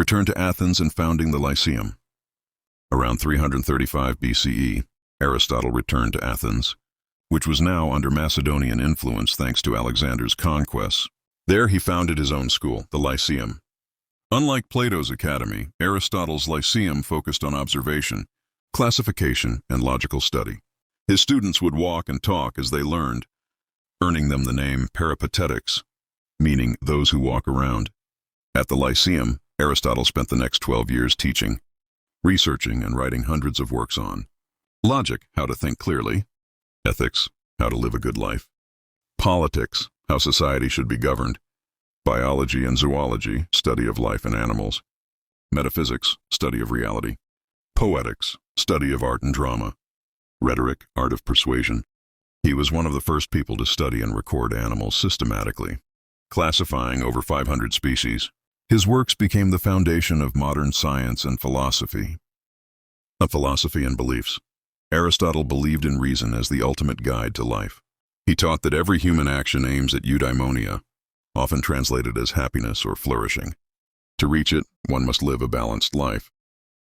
returned to Athens and founding the Lyceum. Around 335 BCE, Aristotle returned to Athens, which was now under Macedonian influence thanks to Alexander's conquests. There he founded his own school, the Lyceum. Unlike Plato's academy, Aristotle's Lyceum focused on observation, classification, and logical study. His students would walk and talk as they learned, earning them the name peripatetics, meaning those who walk around. At the Lyceum, Aristotle spent the next 12 years teaching, researching, and writing hundreds of works on logic, how to think clearly; ethics, how to live a good life; politics, how society should be governed; biology and zoology, study of life and animals; metaphysics, study of reality; poetics, study of art and drama; rhetoric, art of persuasion. He was one of the first people to study and record animals systematically, classifying over 500 species. His works became the foundation of modern science and philosophy. Of philosophy and beliefs. Aristotle believed in reason as the ultimate guide to life. He taught that every human action aims at eudaimonia, often translated as happiness or flourishing. To reach it, one must live a balanced life,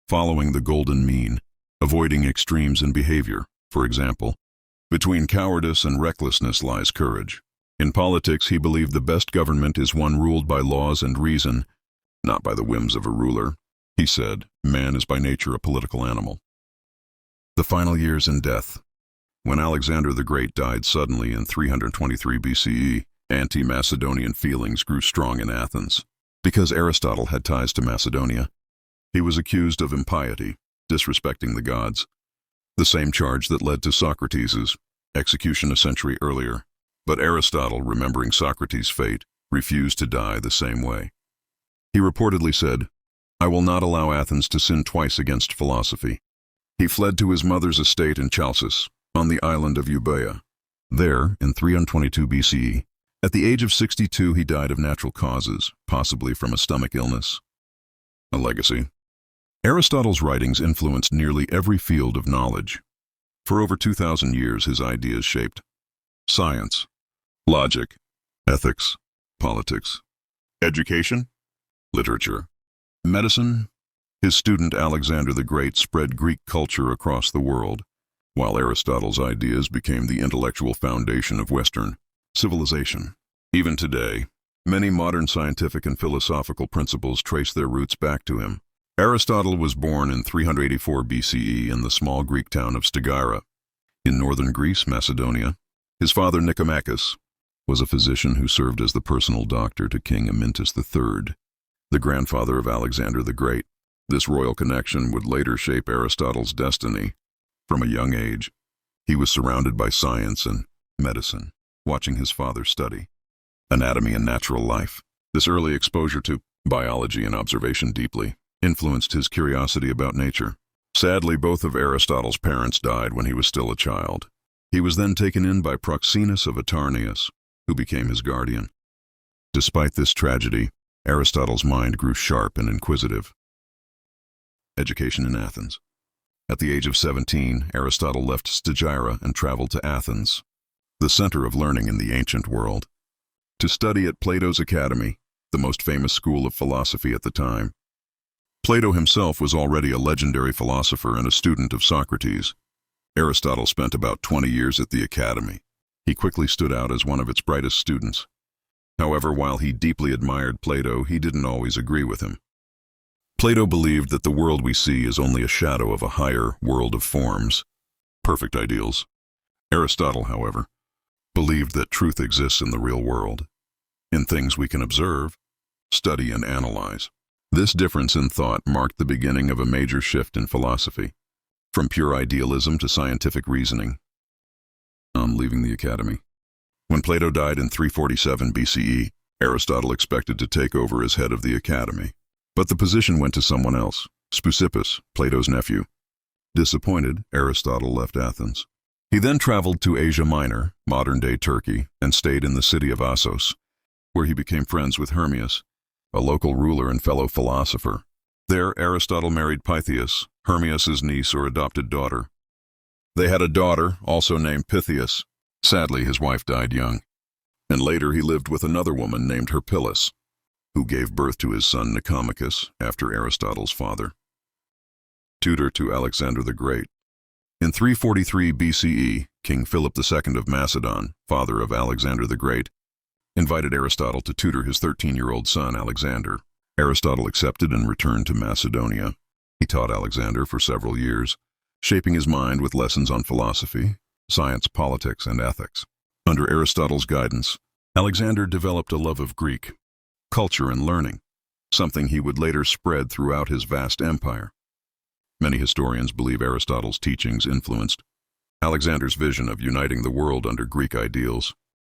following the golden mean, avoiding extremes in behavior. For example, between cowardice and recklessness lies courage. In politics, he believed the best government is one ruled by laws and reason, not by the whims of a ruler. He said, man is by nature a political animal. The final years and death. When Alexander the Great died suddenly in 323 BCE, anti-Macedonian feelings grew strong in Athens. Because Aristotle had ties to Macedonia, he was accused of impiety, disrespecting the gods, the same charge that led to Socrates' execution a century earlier. But Aristotle, remembering Socrates' fate, refused to die the same way. He reportedly said, "I will not allow Athens to sin twice against philosophy." He fled to his mother's estate in Chalcis, on the island of Euboea. There, in 322 BCE, at the age of 62, he died of natural causes, possibly from a stomach illness. A legacy. Aristotle's writings influenced nearly every field of knowledge. For over 2,000 years, his ideas shaped science, logic, ethics, politics, education, literature, medicine. His student Alexander the Great spread Greek culture across the world, while Aristotle's ideas became the intellectual foundation of Western civilization. Even today, many modern scientific and philosophical principles trace their roots back to him. Aristotle was born in 384 BCE in the small Greek town of Stagira, in northern Greece, Macedonia. His father, Nicomachus, was a physician who served as the personal doctor to King Amyntas III, the grandfather of Alexander the Great. This royal connection would later shape Aristotle's destiny. From a young age, he was surrounded by science and medicine, watching his father study anatomy and natural life. This early exposure to biology and observation deeply influenced his curiosity about nature. Sadly, both of Aristotle's parents died when he was still a child. He was then taken in by Proxenus of Atarneus, who became his guardian. Despite this tragedy, Aristotle's mind grew sharp and inquisitive. Education in Athens. At the age of 17, Aristotle left Stagira and traveled to Athens, the center of learning in the ancient world, to study at Plato's academy, the most famous school of philosophy at the time. Plato himself was already a legendary philosopher and a student of Socrates. Aristotle spent about 20 years at the academy. He quickly stood out as one of its brightest students. However, while he deeply admired Plato, he didn't always agree with him. Plato believed that the world we see is only a shadow of a higher world of forms, perfect ideals. Aristotle, however, believed that truth exists in the real world, in things we can observe, study, and analyze. This difference in thought marked the beginning of a major shift in philosophy, from pure idealism to scientific reasoning. On leaving the academy. When Plato died in 347 BCE, Aristotle expected to take over as head of the academy. But the position went to someone else, Speusippus, Plato's nephew. Disappointed, Aristotle left Athens. He then traveled to Asia Minor, modern-day Turkey, and stayed in the city of Assos, where he became friends with Hermias, a local ruler and fellow philosopher. There, Aristotle married Pythias, Hermias' niece or adopted daughter. They had a daughter, also named Pythias. Sadly, his wife died young, and later he lived with another woman named Herpyllis. who gave birth to his son Nicomachus after Aristotle's father. Tutor to Alexander the Great. In 343 BCE, King Philip II of Macedon, father of Alexander the Great, invited Aristotle to tutor his 13-year-old son Alexander. Aristotle accepted and returned to Macedonia. He taught Alexander for several years, shaping his mind with lessons on philosophy, science, politics, and ethics. Under Aristotle's guidance, Alexander developed a love of Greek culture and learning, something he would later spread throughout his vast empire. Many historians believe Aristotle's teachings influenced Alexander's vision of uniting the world under Greek ideals.